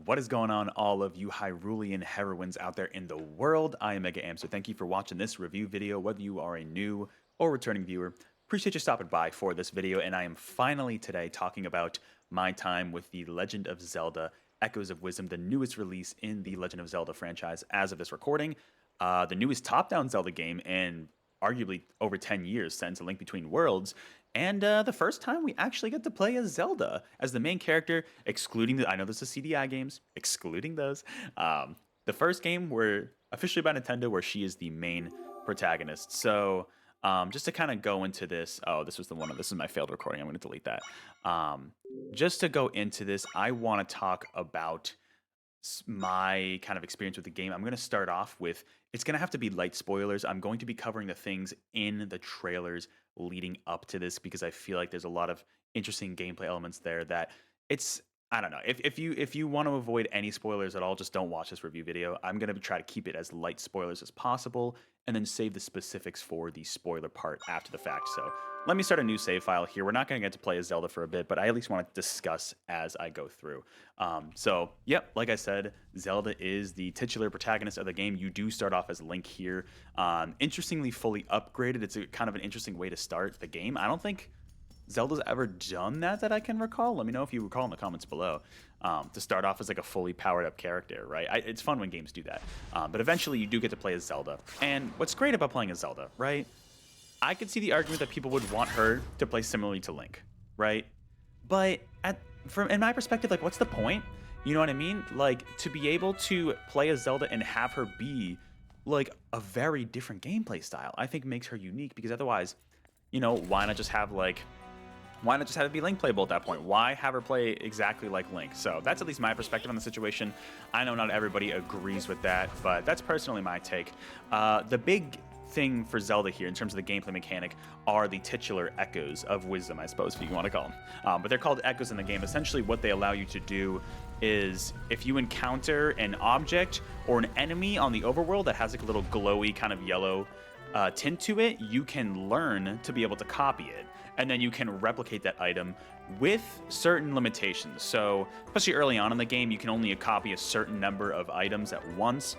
What is going on, all of you Hyrulean heroines out there in the world? I am Mega Am, so thank you for watching this review video, whether you are a new or returning viewer. Appreciate you stopping by for this video, and I am finally today talking about my time with the Legend of Zelda Echoes of Wisdom, the newest release in the Legend of Zelda franchise as of this recording. The newest top-down Zelda game in arguably over 10 years since A Link Between Worlds. And the first time we actually get to play as Zelda as the main character, excluding I know this is CDI games, excluding those. The first game were officially by Nintendo where she is the main protagonist. So just to kind of go into this, this was this is my failed recording. I'm going to delete that. Just to go into this, I want to talk about my kind of experience with the game. I'm going to start off with, it's going to have to be light spoilers. I'm going to be covering the things in the trailers leading up to this because I feel like there's a lot of interesting gameplay elements there that I don't know. If you want to avoid any spoilers at all, just don't watch this review video. I'm going to try to keep it as light spoilers as possible and then save the specifics for the spoiler part after the fact. So let me start a new save file here. We're not going to get to play as Zelda for a bit, but I at least want to discuss as I go through. Yep, like I said, Zelda is the titular protagonist of the game. You do start off as Link here. Interestingly, fully upgraded. It's a kind of an interesting way to start the game. I don't think Zelda's ever done that I can recall. Let me know if you recall in the comments below. To start off as like a fully powered up character, right? It's fun when games do that. But eventually you do get to play as Zelda. And what's great about playing as Zelda, right? I could see the argument that people would want her to play similarly to Link, right? But in my perspective, like, what's the point? You know what I mean? Like, to be able to play as Zelda and have her be like a very different gameplay style, I think makes her unique, because otherwise, you know, why not just have it be Link playable at that point? Why have her play exactly like Link? So that's at least my perspective on the situation. I know not everybody agrees with that, but that's personally my take. The big thing for Zelda here in terms of the gameplay mechanic are the titular Echoes of Wisdom, I suppose, if you want to call them. But they're called Echoes in the game. Essentially what they allow you to do is, if you encounter an object or an enemy on the overworld that has like a little glowy kind of yellow tint to it, you can learn to be able to copy it. And then you can replicate that item with certain limitations. So, especially early on in the game, you can only copy a certain number of items at once.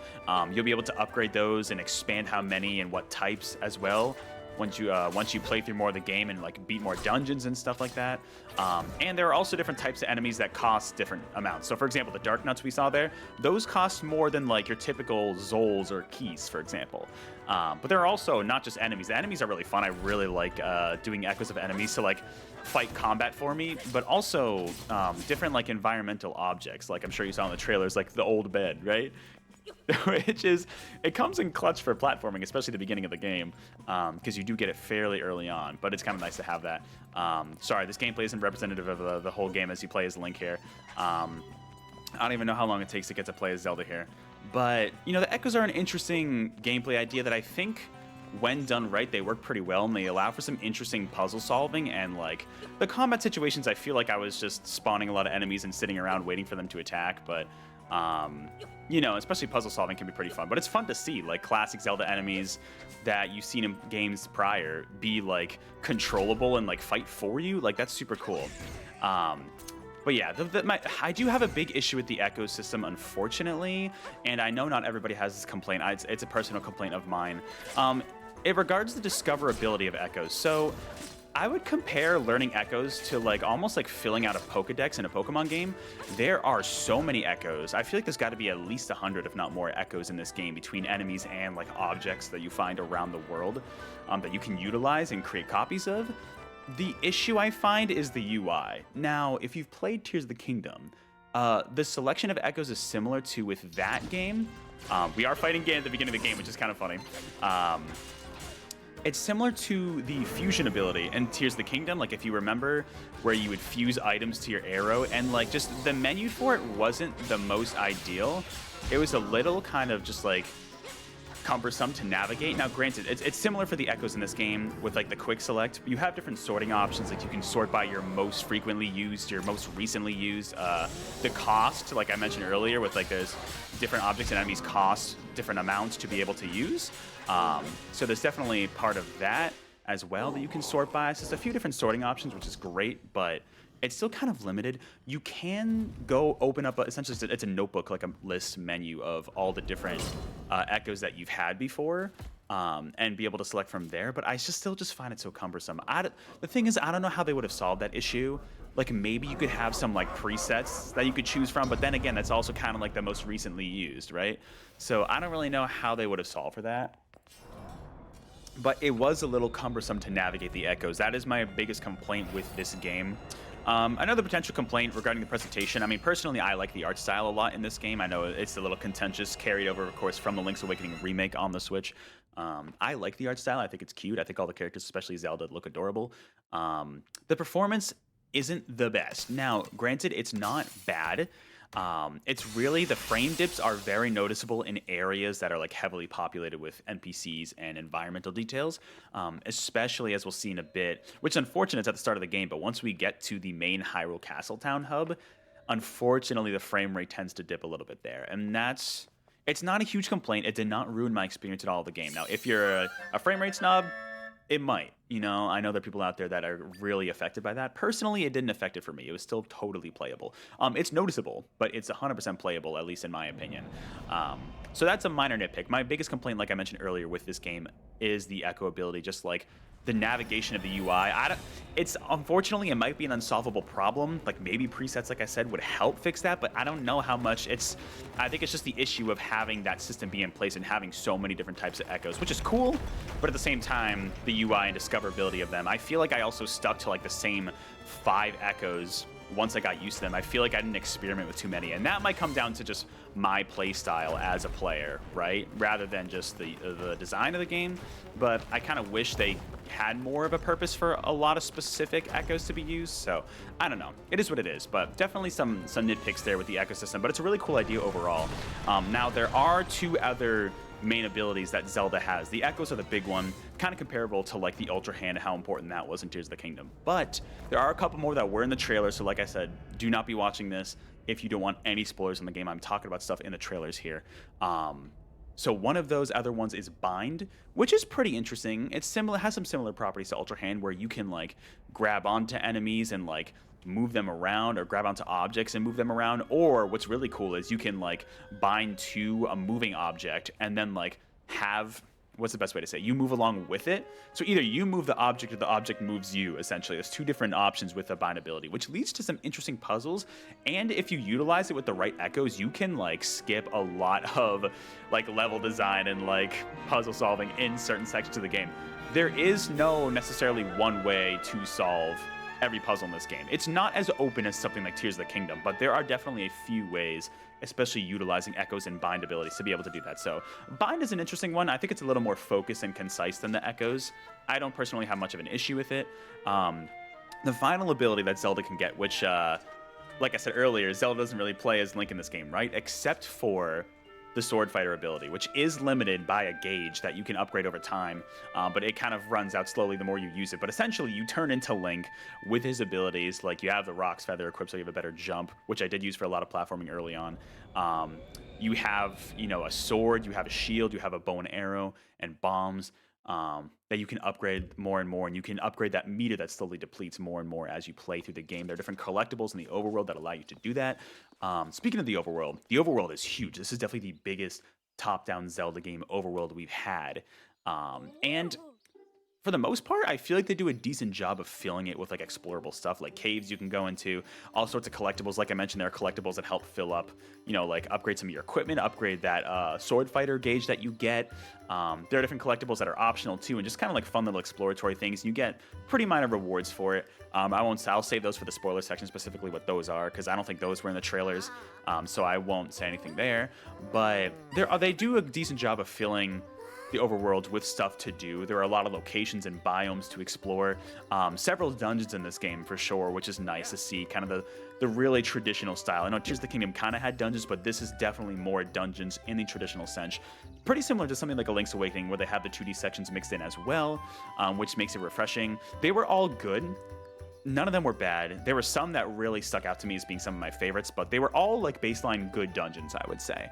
You'll be able to upgrade those and expand how many and what types as well once you play through more of the game and like beat more dungeons and stuff like that. And there are also different types of enemies that cost different amounts. So for example, the Dark Nuts we saw there, those cost more than like your typical Zols or Keys, for example. But there are also not just enemies. The enemies are really fun. I really like doing echoes of enemies to like fight combat for me, but also different like environmental objects, like I'm sure you saw in the trailers, like the old bed, right? It comes in clutch for platforming, especially the beginning of the game, because you do get it fairly early on, but it's kind of nice to have that. Sorry, this gameplay isn't representative of the whole game as you play as Link here. I don't even know how long it takes to get to play as Zelda here. But, you know, the Echoes are an interesting gameplay idea that I think, when done right, they work pretty well, and they allow for some interesting puzzle solving. And like the combat situations, I feel like I was just spawning a lot of enemies and sitting around waiting for them to attack. But you know, especially puzzle solving can be pretty fun. But it's fun to see like classic Zelda enemies that you've seen in games prior be like controllable and like fight for you. Like, that's super cool. But yeah, I do have a big issue with the Echo system, unfortunately, and I know not everybody has this complaint. It's a personal complaint of mine. It regards the discoverability of Echoes. So I would compare learning Echoes to like almost like filling out a Pokedex in a Pokemon game. There are so many Echoes. I feel like there's got to be at least 100, if not more, Echoes in this game between enemies and like objects that you find around the world that you can utilize and create copies of. The issue I find is the UI. Now, if you've played Tears of the Kingdom, the selection of Echoes is similar to with that game. We are fighting Ganon at the beginning of the game, which is kind of funny. It's similar to the fusion ability in Tears of the Kingdom, like if you remember, where you would fuse items to your arrow, and like just the menu for it wasn't the most ideal. It was a little kind of just like cumbersome to navigate. Now granted, it's similar for the Echoes in this game with like the quick select. You have different sorting options, like you can sort by your most frequently used, your most recently used, the cost, like I mentioned earlier, with like there's different objects and enemies cost different amounts to be able to use. So there's definitely part of that as well that you can sort by. So it's a few different sorting options, which is great, but it's still kind of limited. You can go open up, essentially, it's a notebook, like a list menu of all the different echoes that you've had before, and be able to select from there. But I just still just find it so cumbersome. The thing is, I don't know how they would have solved that issue. Like maybe you could have some like presets that you could choose from, but then again, that's also kind of like the most recently used, right? So I don't really know how they would have solved for that. But it was a little cumbersome to navigate the echoes. That is my biggest complaint with this game. Another potential complaint regarding the presentation. I mean, personally, I like the art style a lot in this game. I know it's a little contentious, carried over, of course, from the Link's Awakening remake on the Switch. I like the art style. I think it's cute. I think all the characters, especially Zelda, look adorable. The performance isn't the best. Now, granted, it's not bad. It's really, the frame dips are very noticeable in areas that are like heavily populated with NPCs and environmental details, especially as we'll see in a bit, which unfortunately is at the start of the game, but once we get to the main Hyrule Castletown hub, unfortunately the frame rate tends to dip a little bit there. And it's not a huge complaint. It did not ruin my experience at all of the game. Now, if you're a frame rate snob, it might. You know, I know there are people out there that are really affected by that. Personally, it didn't affect it for me. It was still totally playable. It's noticeable, but it's 100% playable, at least in my opinion. So that's a minor nitpick. My biggest complaint, like I mentioned earlier with this game, is the echo ability, just like the navigation of the UI. It's unfortunately, it might be an unsolvable problem. Like maybe presets, like I said, would help fix that, but I don't know how much I think it's just the issue of having that system be in place and having so many different types of echoes, which is cool, but at the same time, the UI and discoverability of them. I feel like I also stuck to like the same 5 echoes once I got used to them. I feel like I didn't experiment with too many, and that might come down to just my play style as a player, right? Rather than just the design of the game. But I kind of wish they had more of a purpose for a lot of specific echoes to be used. So I don't know. It is what it is, but definitely some nitpicks there with the ecosystem. But it's a really cool idea overall. Now there are 2 other main abilities that Zelda has. The echoes are the big one, kind of comparable to like the Ultra Hand, how important that was in Tears of the Kingdom. But there are a couple more that were in the trailer, so like I said, do not be watching this if you don't want any spoilers in the game. I'm talking about stuff in the trailers here. So one of those other ones is Bind, which is pretty interesting. It's similar, has some similar properties to Ultra Hand, where you can like grab onto enemies and like move them around, or grab onto objects and move them around. Or what's really cool is you can like bind to a moving object and then like have, what's the best way to say it? You move along with it. So either you move the object or the object moves you, essentially. There's 2 different options with the bind ability, which leads to some interesting puzzles. And if you utilize it with the right echoes, you can like skip a lot of like level design and like puzzle solving in certain sections of the game. There is no necessarily one way to solve every puzzle in this game. It's not as open as something like Tears of the Kingdom, but there are definitely a few ways, especially utilizing echoes and bind abilities, to be able to do that. So bind is an interesting one. I think it's a little more focused and concise than the echoes. I don't personally have much of an issue with it. The final ability that Zelda can get, which like I said earlier, Zelda doesn't really play as Link in this game, right? Except for the Sword Fighter ability, which is limited by a gauge that you can upgrade over time, but it kind of runs out slowly the more you use it. But essentially, you turn into Link with his abilities. Like, you have the Roc's Feather equipped, so you have a better jump, which I did use for a lot of platforming early on. You have, you know, a sword, you have a shield, you have a bow and arrow, and bombs that you can upgrade more and more, and you can upgrade that meter that slowly depletes more and more as you play through the game. There are different collectibles in the overworld that allow you to do that. Speaking of the overworld is huge. This is definitely the biggest top-down Zelda game overworld we've had. And for the most part, I feel like they do a decent job of filling it with like explorable stuff, like caves you can go into, all sorts of collectibles. Like I mentioned, there are collectibles that help fill up, you know, like upgrade some of your equipment, upgrade that sword fighter gauge that you get. There are different collectibles that are optional too, and just kind of like fun little exploratory things. You get pretty minor rewards for it. I'll save those for the spoiler section, specifically what those are, because I don't think those were in the trailers, so I won't say anything there. But they do a decent job of filling the overworld with stuff to do. There are a lot of locations and biomes to explore. Several dungeons in this game for sure, which is nice to see, kind of the really traditional style. I know Tears of the Kingdom kind of had dungeons, but this is definitely more dungeons in the traditional sense. Pretty similar to something like a Link's Awakening, where they have the 2D sections mixed in as well, which makes it refreshing. They were all good. None of them were bad. There were some that really stuck out to me as being some of my favorites, but they were all like baseline good dungeons, I would say.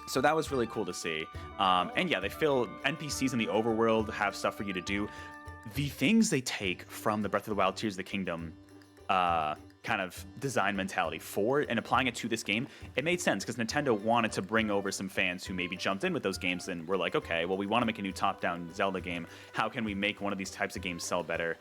So that was really cool to see. And yeah, they fill NPCs in the overworld, have stuff for you to do. The things they take from the Breath of the Wild Tears of the Kingdom kind of design mentality for and applying it to this game, it made sense because Nintendo wanted to bring over some fans who maybe jumped in with those games and were like, okay, well, we want to make a new top-down Zelda game. How can we make one of these types of games sell better?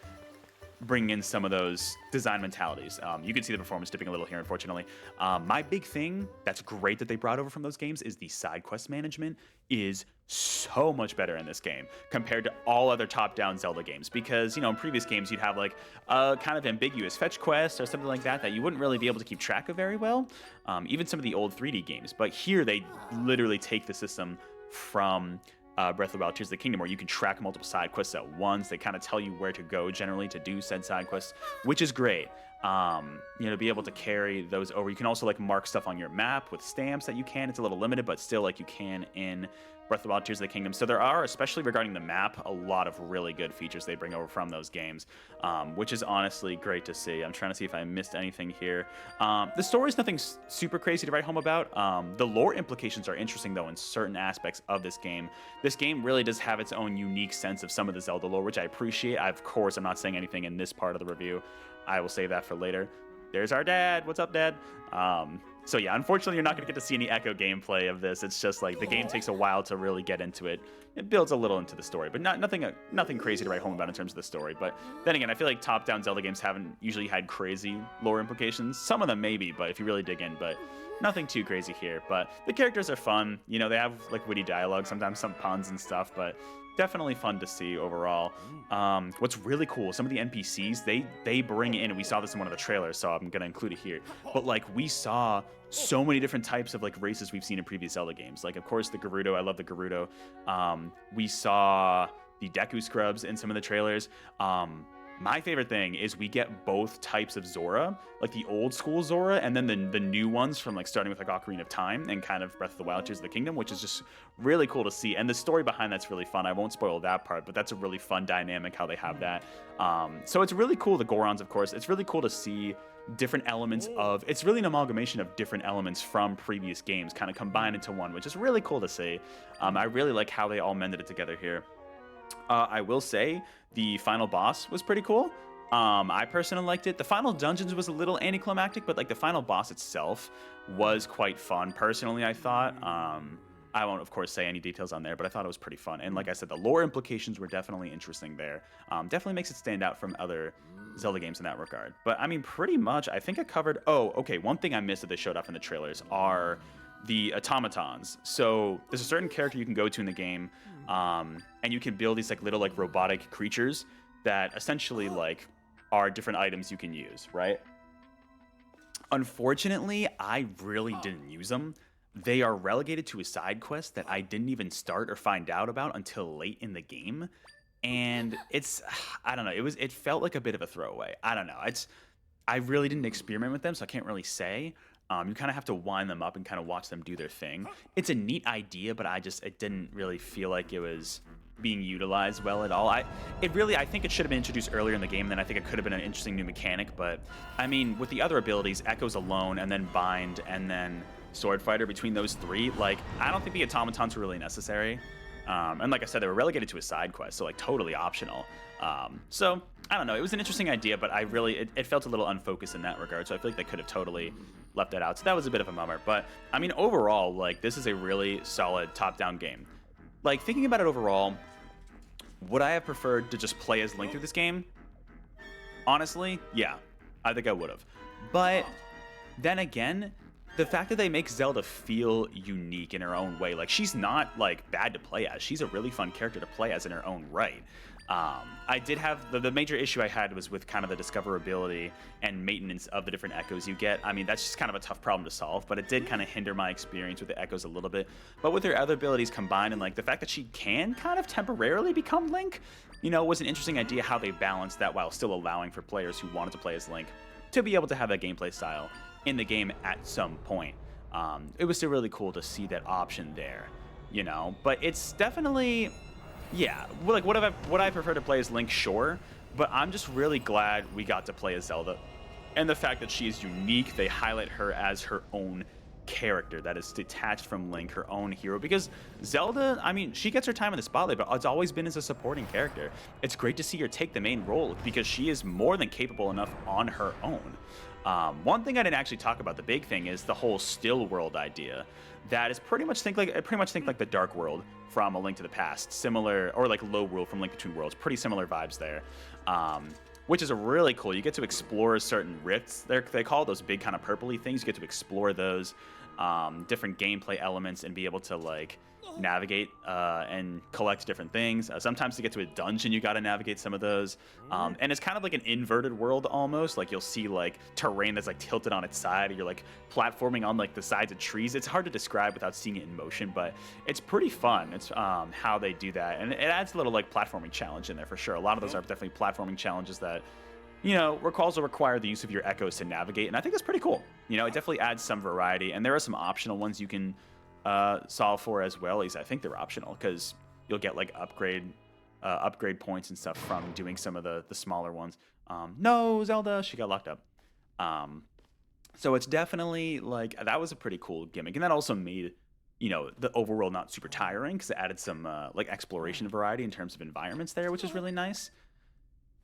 Bring in some of those design mentalities. You can see the performance dipping a little here, unfortunately. My big thing that's great that they brought over from those games is the side quest management is so much better in this game compared to all other top-down Zelda games. Because, you know, in previous games, you'd have like a kind of ambiguous fetch quest or something like that that you wouldn't really be able to keep track of very well. Even some of the old 3D games. But here, they literally take the system from Breath of the Wild, Tears of the Kingdom, where you can track multiple side quests at once. They kind of tell you where to go generally to do said side quests, which is great. You know, to be able to carry those over. You can also like mark stuff on your map with stamps that you can. It's a little limited, but still like you can in Breath of the Wild, Tears of the Kingdom. So there are, especially regarding the map, a lot of really good features they bring over from those games, which is honestly great to see. I'm trying to see if I missed anything here. The story is nothing super crazy to write home about. The lore implications are interesting, though, in certain aspects of this game. This game really does have its own unique sense of some of the Zelda lore, which I appreciate. Of course, I'm not saying anything in this part of the review. I will save that for later. There's our dad. What's up, Dad? So yeah, unfortunately, you're not going to get to see any Echo gameplay of this. It's just like the game takes a while to really get into it. It builds a little into the story, but nothing crazy to write home about in terms of the story. But then again, I feel like top-down Zelda games haven't usually had crazy lore implications. Some of them maybe, but if you really dig in, but nothing too crazy here. But the characters are fun. You know, they have like witty dialogue, sometimes some puns and stuff, but definitely fun to see overall. What's really cool, some of the NPCs, they bring in, and we saw this in one of the trailers, so I'm gonna include it here, but like we saw so many different types of like races we've seen in previous Zelda games. Like, of course, the Gerudo, I love the Gerudo. We saw the Deku Scrubs in some of the trailers. My favorite thing is we get both types of Zora, like the old school Zora, and then the new ones from like starting with like Ocarina of Time and kind of Breath of the Wild, Tears of the Kingdom, which is just really cool to see. And the story behind that's really fun. I won't spoil that part, but that's a really fun dynamic how they have that. So it's really cool. The Gorons, of course, it's really cool to see different elements of, it's really an amalgamation of different elements from previous games kind of combined into one, which is really cool to see. I really like how they all mended it together here. I will say the final boss was pretty cool. I personally liked it. The final dungeons was a little anticlimactic, but like the final boss itself was quite fun. Personally, I thought. I won't, of course, say any details on there, but I thought it was pretty fun. And like I said, the lore implications were definitely interesting there. Definitely makes it stand out from other Zelda games in that regard. But I mean, pretty much, I think I covered. Oh, okay. One thing I missed that they showed off in the trailers are the automatons. So there's a certain character you can go to in the game, and you can build these like little like robotic creatures that essentially like are different items you can use, right? Unfortunately, I really didn't use them. They are relegated to a side quest that I didn't even start or find out about until late in the game. And it's, I don't know, it felt like a bit of a throwaway. I don't know. I really didn't experiment with them, so I can't really say. You kind of have to wind them up and kind of watch them do their thing. It's a neat idea, but it didn't really feel like it was being utilized well at all. I think it should have been introduced earlier in the game, and then I think it could have been an interesting new mechanic. But I mean, with the other abilities, Echoes alone, and then Bind, and then Sword Fighter, between those three, like, I don't think the automatons were really necessary. And like I said, they were relegated to a side quest, so like totally optional. So I don't know. It was an interesting idea, but it felt a little unfocused in that regard. So I feel like they could have totally left that out. So that was a bit of a bummer. But I mean, overall, like, this is a really solid top-down game. Like, thinking about it overall, would I have preferred to just play as Link through this game? Honestly, yeah, I think I would have. But then again, the fact that they make Zelda feel unique in her own way, like, she's not like bad to play as. She's a really fun character to play as in her own right. I did have the major issue I had was with kind of the discoverability and maintenance of the different echoes you get. I mean, that's just kind of a tough problem to solve, but it did kind of hinder my experience with the echoes a little bit. But with her other abilities combined, and like the fact that she can kind of temporarily become Link, you know, was an interesting idea how they balanced that while still allowing for players who wanted to play as Link to be able to have that gameplay style in the game at some point. It was still really cool to see that option there, you know, but it's definitely, yeah, like, would I prefer to play as Link? Sure, but I'm just really glad we got to play as Zelda. And the fact that she is unique, they highlight her as her own character that is detached from Link, her own hero. Because Zelda, I mean, she gets her time in the spotlight, but it's always been as a supporting character. It's great to see her take the main role because she is more than capable enough on her own. One thing I didn't actually talk about, the big thing, is the whole still world idea. That is pretty much think like the Dark World from A Link to the Past, similar, or like Low World from Link Between Worlds. Pretty similar vibes there. Which is a really cool. You get to explore certain rifts. They call those big kind of purpley things. You get to explore those different gameplay elements and be able to like navigate and collect different things. Sometimes to get to a dungeon, you got to navigate some of those. And it's kind of like an inverted world almost. Like you'll see like terrain that's like tilted on its side. You're like platforming on like the sides of trees. It's hard to describe without seeing it in motion, but it's pretty fun. It's how they do that, and it adds a little like platforming challenge in there for sure. A lot of those are definitely platforming challenges that, you know, also require the use of your echoes to navigate, and I think that's pretty cool. You know, it definitely adds some variety, and there are some optional ones you can solve for as well. At least I think they're optional, because you'll get like upgrade points and stuff from doing some of the smaller ones. No, Zelda, she got locked up. So it's definitely like, that was a pretty cool gimmick, and that also made, you know, the overworld not super tiring because it added some like exploration variety in terms of environments there, which is really nice.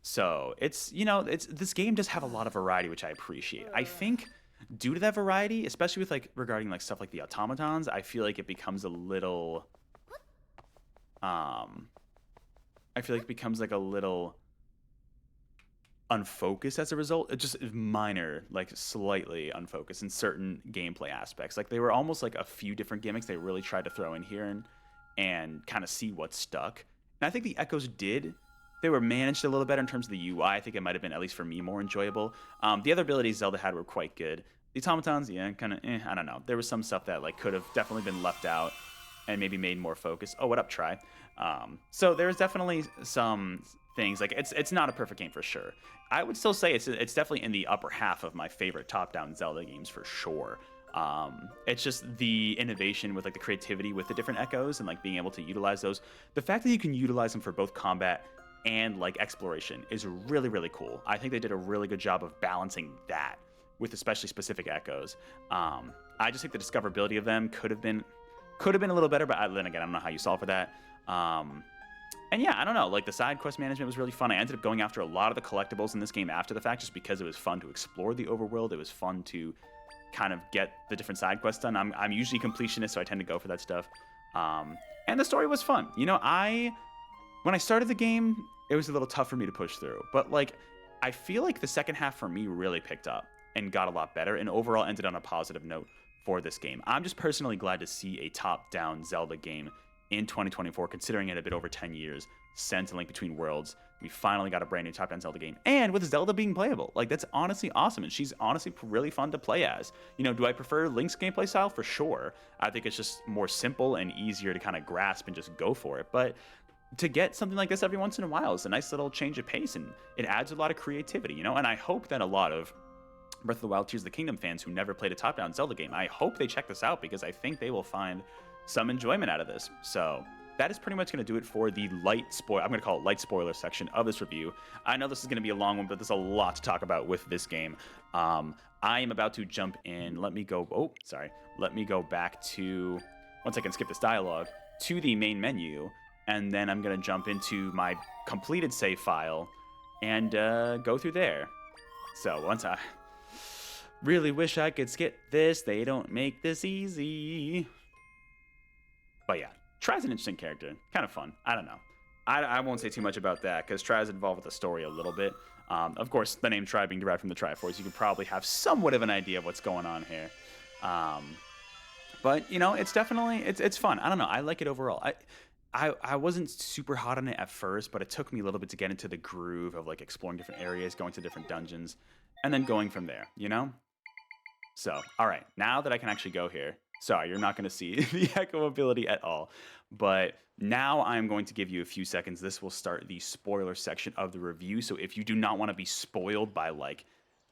So it's, you know, this game does have a lot of variety, which I appreciate. I think due to that variety, especially with like regarding like stuff like the automatons, I feel like it becomes a little I feel like it becomes like a little unfocused as a result. It just is minor, like slightly unfocused in certain gameplay aspects. Like they were almost like a few different gimmicks they really tried to throw in here and kind of see what stuck. And I think the echoes did. They were managed a little better in terms of the UI. I think it might have been, at least for me, more enjoyable. The other abilities Zelda had were quite good. The automatons, yeah, kind of, I don't know. There was some stuff that like could have definitely been left out and maybe made more focus. Oh, what up, Try? So there's definitely some things, like it's not a perfect game for sure. I would still say it's definitely in the upper half of my favorite top-down Zelda games for sure. It's just the innovation with like the creativity with the different echoes and like being able to utilize those. The fact that you can utilize them for both combat and like exploration is really, really cool. I think they did a really good job of balancing that with especially specific echoes. I just think the discoverability of them could have been a little better, but then again, I don't know how you solve for that. And yeah, I don't know, like the side quest management was really fun. I ended up going after a lot of the collectibles in this game after the fact, just because it was fun to explore the overworld. It was fun to kind of get the different side quests done. I'm usually completionist, so I tend to go for that stuff. And the story was fun. You know, when I started the game, it was a little tough for me to push through, but like I feel like the second half for me really picked up and got a lot better, and overall ended on a positive note for this game. I'm just personally glad to see a top-down Zelda game in 2024, considering it had been over 10 years since A Link Between Worlds. We finally got a brand new top-down Zelda game, and with Zelda being playable. Like, that's honestly awesome, and she's honestly really fun to play as. You know, do I prefer Link's gameplay style? For sure. I think it's just more simple and easier to kind of grasp and just go for it, but to get something like this every once in a while is a nice little change of pace, and it adds a lot of creativity, you know? And I hope that a lot of Breath of the Wild Tears of the Kingdom fans who never played a top-down Zelda game, I hope they check this out, because I think they will find some enjoyment out of this. So that is pretty much going to do it for the I'm going to call it light spoiler section of this review. I know this is going to be a long one, but there's a lot to talk about with this game. I am about to jump in. Let me go back to, once I can skip this dialogue, to the main menu, and then I'm going to jump into my completed save file and go through there. So once I really wish I could skip this, they don't make this easy. But yeah, Try's an interesting character. Kind of fun. I don't know. I won't say too much about that, because Try's involved with the story a little bit. Of course, the name Try being derived from the Triforce, you can probably have somewhat of an idea of what's going on here. But, you know, it's definitely, it's fun. I don't know. I like it overall. I wasn't super hot on it at first, but it took me a little bit to get into the groove of like exploring different areas, going to different dungeons, and then going from there, you know? So, all right, now that I can actually go here, sorry, you're not going to see the echo ability at all, but now I'm going to give you a few seconds. This will start the spoiler section of the review, so if you do not want to be spoiled by like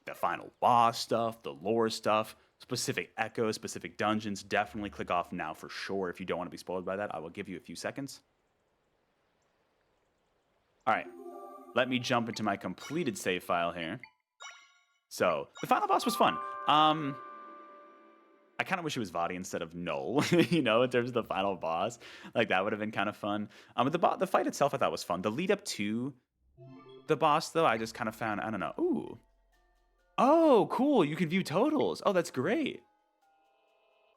the final boss stuff, the lore stuff, specific echoes, specific dungeons, definitely click off now for sure. If you don't want to be spoiled by that, I will give you a few seconds. All right, let me jump into my completed save file here. So the final boss was fun. I kind of wish it was Vadi instead of Null, you know, in terms of the final boss. Like that would have been kind of fun. But the fight itself I thought was fun. The lead up to the boss though, I just kind of found, I don't know. Ooh. Oh, cool. You can view totals. Oh, that's great.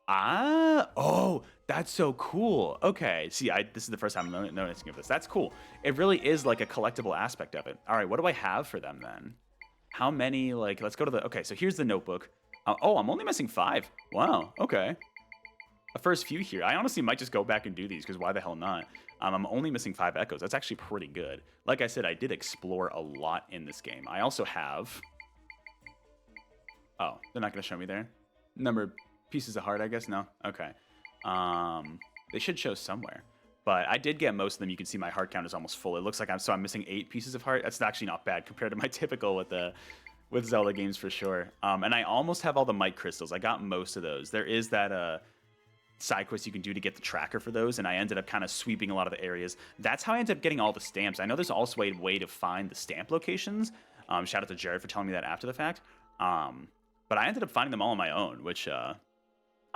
Ah, oh, that's so cool. Okay, see, this is the first time I'm noticing of this. That's cool. It really is like a collectible aspect of it. All right, what do I have for them then? How many, like, let's go to the, okay, so here's the notebook. Oh, I'm only missing 5. Wow, okay. The first few here. I honestly might just go back and do these because why the hell not? I'm only missing 5 echoes. That's actually pretty good. Like I said, I did explore a lot in this game. I also have, oh, they're not going to show me there. Number of pieces of heart, I guess? No? Okay. They should show somewhere. But I did get most of them. You can see my heart count is almost full. It looks like I'm missing 8 pieces of heart. That's actually not bad compared to my typical with Zelda games for sure. And I almost have all the might crystals. I got most of those. There is that side quest you can do to get the tracker for those, and I ended up kind of sweeping a lot of the areas. That's how I ended up getting all the stamps. I know there's also a way to find the stamp locations. Shout out to Jared for telling me that after the fact. But I ended up finding them all on my own, which I'm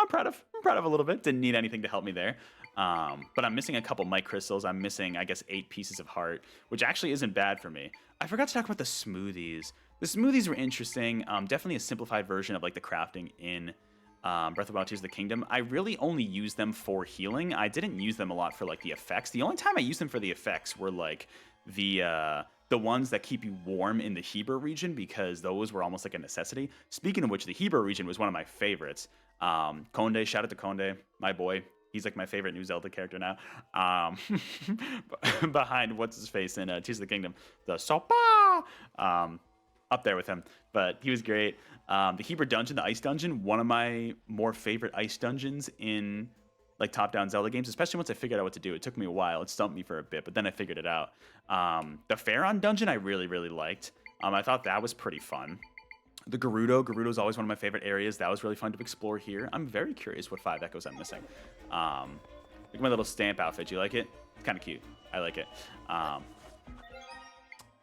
proud of. I'm proud of a little bit. Didn't need anything to help me there. But I'm missing a couple might crystals. I'm missing, I guess, 8 pieces of heart, which actually isn't bad for me. I forgot to talk about the smoothies. The smoothies were interesting. Definitely a simplified version of like the crafting in Breath of the Wild: Tears of the Kingdom. I really only use them for healing. I didn't use them a lot for like the effects. The only time I used them for the effects were like the ones that keep you warm in the Heber region, because those were almost like a necessity. Speaking of which, the Heber region was one of my favorites. Konde, shout out to Konde, my boy. He's like my favorite new Zelda character now. Behind what's his face in Tears of the Kingdom, the Sopa. Up there with him, but he was great. The Heber dungeon, the ice dungeon, one of my more favorite ice dungeons in like top-down Zelda games, especially once I figured out what to do. It took me a while. It stumped me for a bit, but then I figured it out. The Pharaon dungeon I really, really liked. I thought that was pretty fun. The Gerudo is always one of my favorite areas. That was really fun to explore here. I'm very curious what 5 echoes I'm missing. Look at my little stamp outfit. You like it? It's kind of cute. I like it.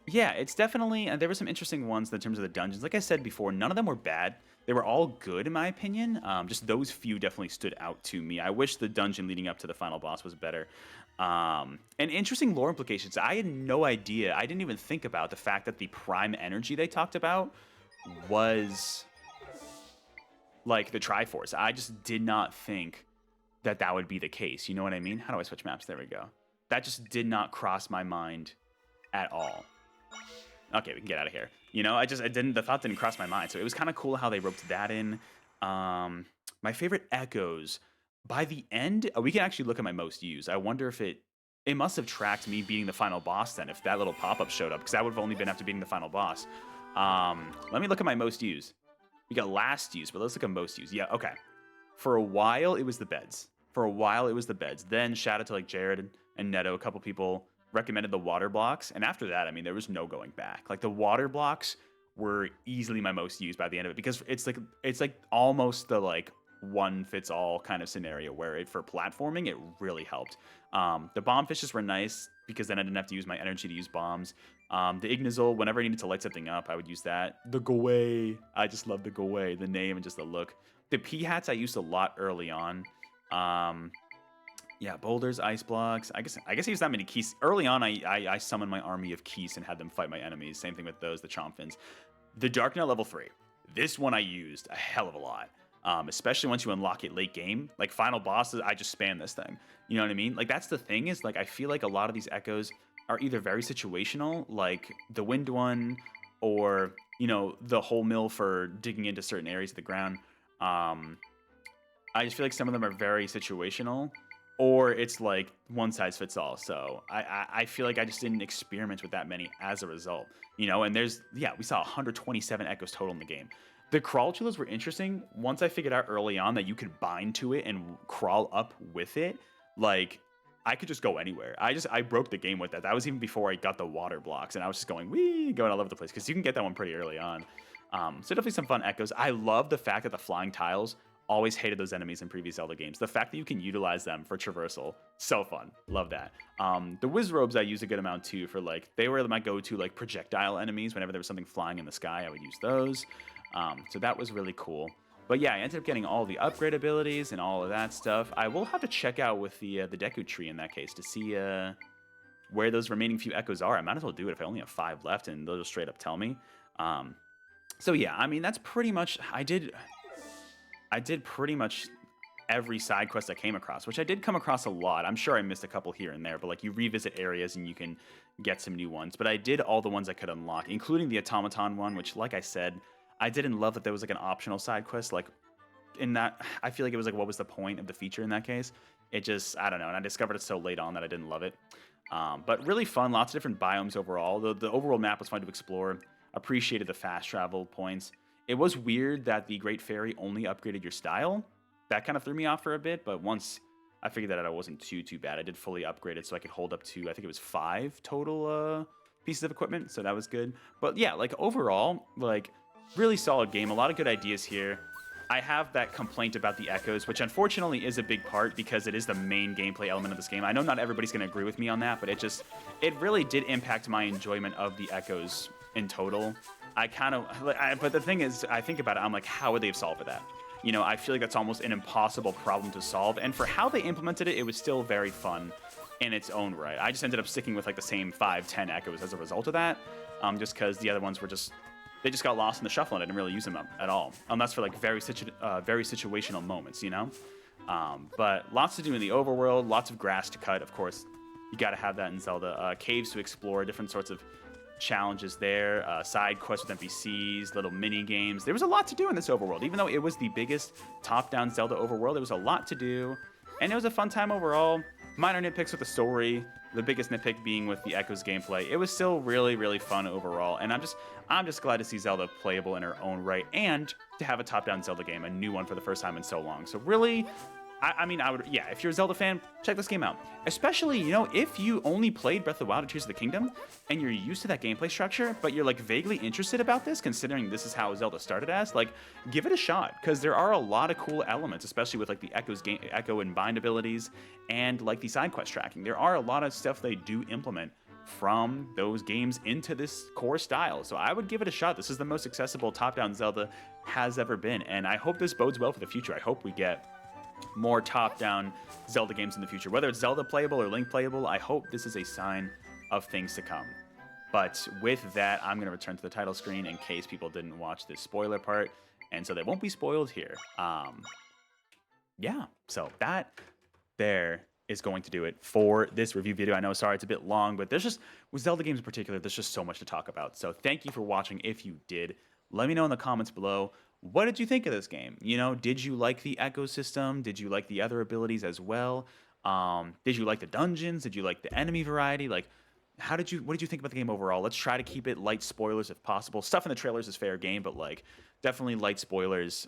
Yeah, it's definitely, there were some interesting ones in terms of the dungeons. Like I said before, none of them were bad. They were all good in my opinion. Just those few definitely stood out to me. I wish the dungeon leading up to the final boss was better. And interesting lore implications. I had no idea. I didn't even think about the fact that the prime energy they talked about was like the Triforce. I just did not think that that would be the case. You know what I mean? How do I switch maps? There we go. That just did not cross my mind at all. Okay, we can get out of here. You know, the thought didn't cross my mind. So it was kind of cool how they roped that in. My favorite echoes. By the end, we can actually look at my most used. I wonder if it must have tracked me beating the final boss then, if that little pop-up showed up, because that would have only been after beating the final boss. Let me look at my most used. We got last used, but let's look at most used. Yeah, okay. For a while, it was the beds. Then shout out to like Jared and Neto, a couple people recommended the water blocks, and after that, I mean, there was no going back. Like the water blocks were easily my most used by the end of it, because it's like almost the like one fits all kind of scenario where for platforming it really helped. The bomb fishes were nice because then I didn't have to use my energy to use bombs. The Ignazol, whenever I needed to light something up, I would use that. The Gouet, I just love the Gouet, the name and just the look. The P hats I used a lot early on. Yeah, boulders, ice blocks. I guess I used that many keys. Early on, I summoned my army of keys and had them fight my enemies. Same thing with those, the Chompfins. The Darknet level 3. This one I used a hell of a lot. Especially once you unlock it late game. Like final bosses, I just spam this thing. You know what I mean? Like that's the thing is, like I feel like a lot of these echoes are either very situational, like the wind one, or, you know, the whole mill for digging into certain areas of the ground. I just feel like some of them are very situational, or it's like one size fits all. So I feel like I just didn't experiment with that many as a result, you know. And we saw 127 echoes total in the game. The crawl chulas were interesting. Once I figured out early on that you could bind to it and crawl up with it, like I could just go anywhere. I broke the game with that. That was even before I got the water blocks, and I was just going going all over the place, because you can get that one pretty early on. So definitely some fun echoes. I love the fact that the flying tiles, always hated those enemies in previous Zelda games. The fact that you can utilize them for traversal, so fun. Love that. The whiz robes I use a good amount too, for like, they were my go-to like projectile enemies. Whenever there was something flying in the sky, I would use those. So that was really cool. But yeah, I ended up getting all the upgrade abilities and all of that stuff. I will have to check out with the Deku tree in that case to see where those remaining few echoes are. I might as well do it if I only have 5 left, and they'll just straight up tell me. So yeah, I mean that's pretty much I did pretty much every side quest I came across, which I did come across a lot. I'm sure I missed a couple here and there, but like you revisit areas and you can get some new ones. But I did all the ones I could unlock, including the automaton one, which, like I said, I didn't love that there was like an optional side quest. Like in that, I feel like it was like, what was the point of the feature in that case? It just, I don't know. And I discovered it so late on that I didn't love it. But really fun, lots of different biomes overall. The overall map was fun to explore. Appreciated the fast travel points. It was weird that the Great Fairy only upgraded your style. That kind of threw me off for a bit, but once I figured that out, it wasn't too bad. I did fully upgrade it so I could hold up to, I think it was 5 total pieces of equipment, so that was good. But yeah, like overall, like really solid game. A lot of good ideas here. I have that complaint about the echoes, which unfortunately is a big part because it is the main gameplay element of this game. I know not everybody's going to agree with me on that, but it really did impact my enjoyment of the echoes in total. But the thing is, I think about it, I'm like, how would they have solved that? You know, I feel like that's almost an impossible problem to solve. And for how they implemented it, it was still very fun in its own right. I just ended up sticking with like the same 5-10 echoes as a result of that, just because the other ones were they just got lost in the shuffle and I didn't really use them at all, unless for like very situational moments, you know? But lots to do in the overworld, lots of grass to cut, of course. You got to have that in Zelda. Caves to explore, different sorts of challenges there, side quests with NPCs, little mini games. There was a lot to do in this overworld. Even though it was the biggest top-down Zelda overworld, there was a lot to do, and it was a fun time overall. Minor nitpicks with the story, the biggest nitpick being with the Echoes gameplay. It was still really fun overall, and I'm just glad to see Zelda playable in her own right, and to have a top-down Zelda game, a new one for the first time in so long. So really, I mean, yeah, if you're a Zelda fan, check this game out. Especially, you know, if you only played Breath of the Wild or Tears of the Kingdom, and you're used to that gameplay structure, but you're, like, vaguely interested about this, considering this is how Zelda started as, like, give it a shot, because there are a lot of cool elements, especially with, like, the Echo and Bind abilities, and, like, the side quest tracking. There are a lot of stuff they do implement from those games into this core style. So I would give it a shot. This is the most accessible top-down Zelda has ever been, and I hope this bodes well for the future. I hope we get more top-down Zelda games in the future. Whether it's Zelda playable or Link playable, I hope this is a sign of things to come. But with that, I'm going to return to the title screen in case people didn't watch this spoiler part, and so they won't be spoiled here. Yeah, so that there is going to do it for this review video. I know, sorry, it's a bit long, but there's just, with Zelda games in particular, there's just so much to talk about. So thank you for watching. If you did, let me know in the comments below. What did you think of this game? You know, did you like the ecosystem? Did you like the other abilities as well? Did you like the dungeons? Did you like the enemy variety? Like, what did you think about the game overall? Let's try to keep it light spoilers if possible. Stuff in the trailers is fair game, but like definitely light spoilers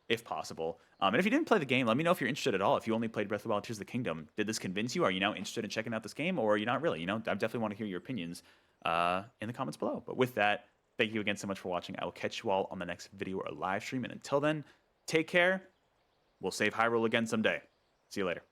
if possible. And if you didn't play the game, let me know if you're interested at all. If you only played Breath of the Wild, Tears of the Kingdom, did this convince you? Are you now interested in checking out this game, or are you not really? You know, I definitely want to hear your opinions in the comments below. But with that, thank you again so much for watching. I will catch you all on the next video or live stream. And until then, take care. We'll save Hyrule again someday. See you later.